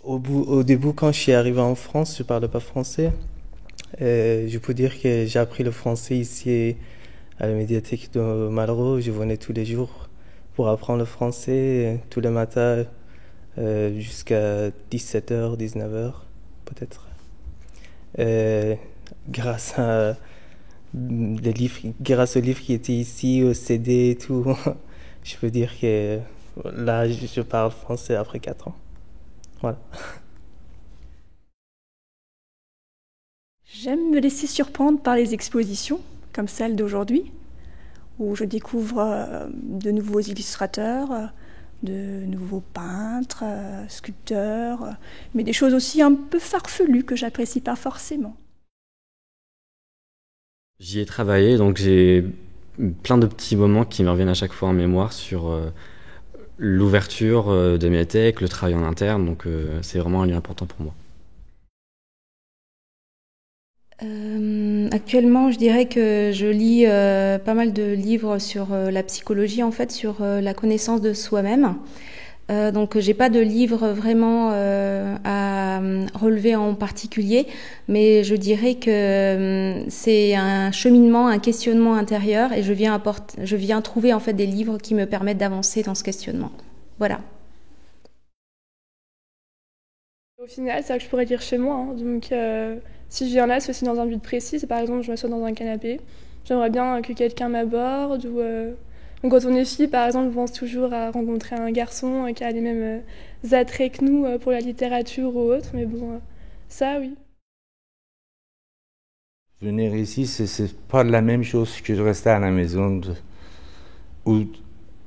Au début, quand je suis arrivé en France, je parlais pas français. Je peux dire que j'ai appris le français ici à la médiathèque de Malraux. Je venais tous les jours pour apprendre le français, tous les matins jusqu'à 17h, 19h peut-être. Euh, grâce à les livres, grâce aux livres qui étaient ici, aux CD et tout, je peux dire que là, je parle français après 4 ans. Voilà. J'aime me laisser surprendre par les expositions, comme celle d'aujourd'hui, où je découvre de nouveaux illustrateurs, de nouveaux peintres, sculpteurs, mais des choses aussi un peu farfelues que j'apprécie pas forcément. J'y ai travaillé, donc j'ai plein de petits moments qui me reviennent à chaque fois en mémoire sur l'ouverture de médiathèque, le travail en interne, donc c'est vraiment un lieu important pour moi. Actuellement, je dirais que je lis pas mal de livres sur la psychologie, en fait, sur la connaissance de soi-même. Donc, j'ai pas de livre vraiment à relever en particulier, mais je dirais que c'est un cheminement, un questionnement intérieur, et je viens trouver en fait des livres qui me permettent d'avancer dans ce questionnement. Voilà. Au final, c'est ça que je pourrais dire chez moi. Donc, si je viens là, c'est aussi dans un but précis. C'est par exemple, je m'assois dans un canapé. J'aimerais bien que quelqu'un m'aborde. Donc, quand on est fille, par exemple, on pense toujours à rencontrer un garçon qui a les mêmes attraits que nous pour la littérature ou autre. Mais bon, ça, oui. Venir ici, c'est pas la même chose que de rester à la maison ou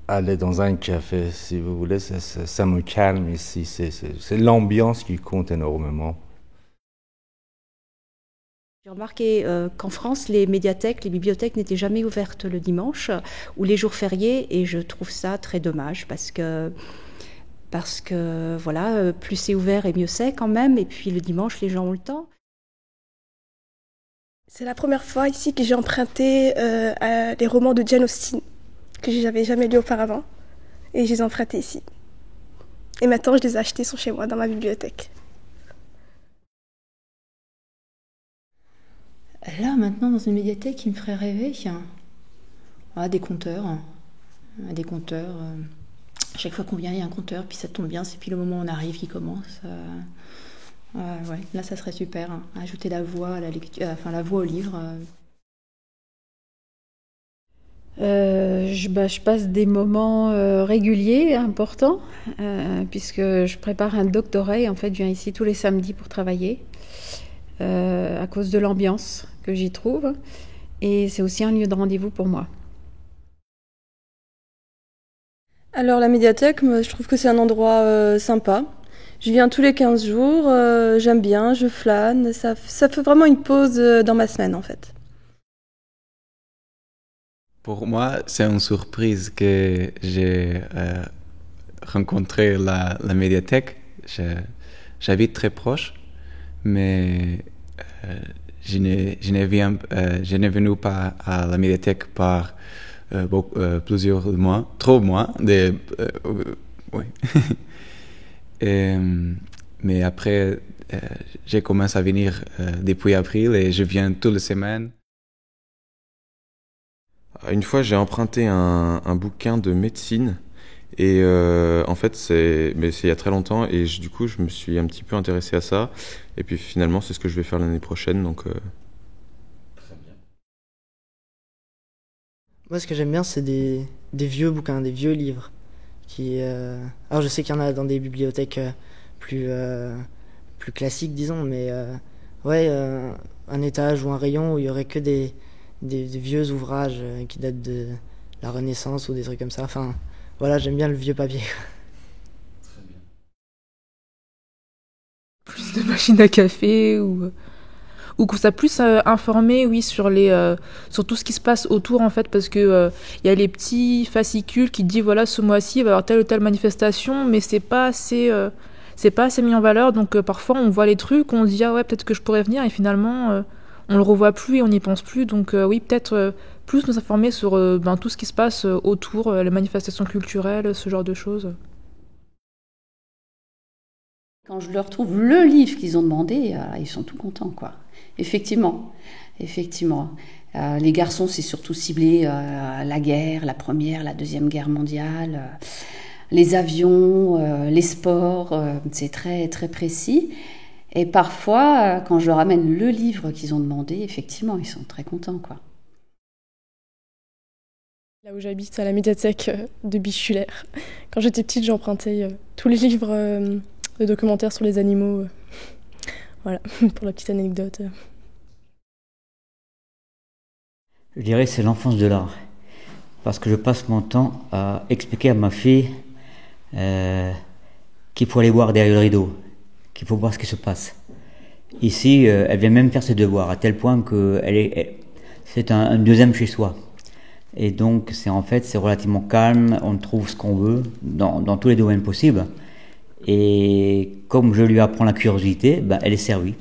aller dans un café, si vous voulez. Ça me calme ici. C'est l'ambiance qui compte énormément. J'ai remarqué qu'en France, les médiathèques, les bibliothèques n'étaient jamais ouvertes le dimanche ou les jours fériés, et je trouve ça très dommage parce que voilà, plus c'est ouvert et mieux c'est quand même, et puis le dimanche, les gens ont le temps. C'est la première fois ici que j'ai emprunté les romans de Jane Austen, que je n'avais jamais lus auparavant, et je les ai empruntés ici. Et maintenant, je les ai achetés, ils sont chez moi, dans ma bibliothèque. Là, maintenant, dans une médiathèque qui me ferait rêver, des compteurs. Des compteurs. Chaque fois qu'on vient, il y a un compteur, puis ça tombe bien, c'est puis le moment où on arrive qui commence. Ouais, là, ça serait super. Ajouter la voix à la lecture, la voix au livre. Je passe des moments réguliers, importants, puisque je prépare un doctorat et en fait, je viens ici tous les samedis pour travailler, à cause de l'ambiance que j'y trouve. Et c'est aussi un lieu de rendez-vous pour moi. Alors la médiathèque, moi, je trouve que c'est un endroit sympa. Je viens tous les 15 jours, j'aime bien, je flâne. Ça fait vraiment une pause dans ma semaine en fait. Pour moi, c'est une surprise que j'ai rencontré la médiathèque. J'habite très proche, mais je n'ai venu pas à la médiathèque par plusieurs mois, trop mois. Oui. Mais après, j'ai commencé à venir depuis avril et je viens toutes les semaines. Une fois, j'ai emprunté un bouquin de médecine et en fait, c'est il y a très longtemps et du coup, je me suis un petit peu intéressé à ça. Et puis finalement, c'est ce que je vais faire l'année prochaine. Donc, Très bien. Moi, ce que j'aime bien, c'est des vieux bouquins, des vieux livres. Alors, je sais qu'il y en a dans des bibliothèques plus classiques, disons, mais ouais, un étage ou un rayon où il y aurait que des vieux ouvrages qui datent de la Renaissance ou des trucs comme ça. Enfin, voilà, j'aime bien le vieux papier. Très bien. Plus de machines à café ou que ça plus informer, oui, sur tout ce qui se passe autour en fait, parce que y a les petits fascicules qui disent voilà, ce mois-ci il va y avoir telle ou telle manifestation, mais c'est pas assez mis en valeur, donc parfois on voit les trucs, on se dit ah ouais, peut-être que je pourrais venir, et finalement on le revoit plus et on n'y pense plus. Donc oui, peut-être plus nous informer sur tout ce qui se passe autour, les manifestations culturelles, ce genre de choses. Quand je leur trouve le livre qu'ils ont demandé, ils sont tout contents, quoi. Effectivement. Les garçons, c'est surtout ciblé la guerre, la première, la deuxième guerre mondiale, les avions, les sports, c'est très, très précis. Et parfois, quand je leur amène le livre qu'ils ont demandé, effectivement, ils sont très contents, quoi. Là où j'habite, à la médiathèque de Bichulaire. Quand j'étais petite, j'empruntais tous les livres de documentaires sur les animaux. Voilà, pour la petite anecdote. Je dirais que c'est l'enfance de l'art. Parce que je passe mon temps à expliquer à ma fille qu'il faut aller voir derrière le rideau, qu'il faut voir ce qui se passe. Ici, elle vient même faire ses devoirs, à tel point que c'est un deuxième chez soi. Et donc, c'est relativement calme, on trouve ce qu'on veut dans tous les domaines possibles. Et comme je lui apprends la curiosité, elle est servie.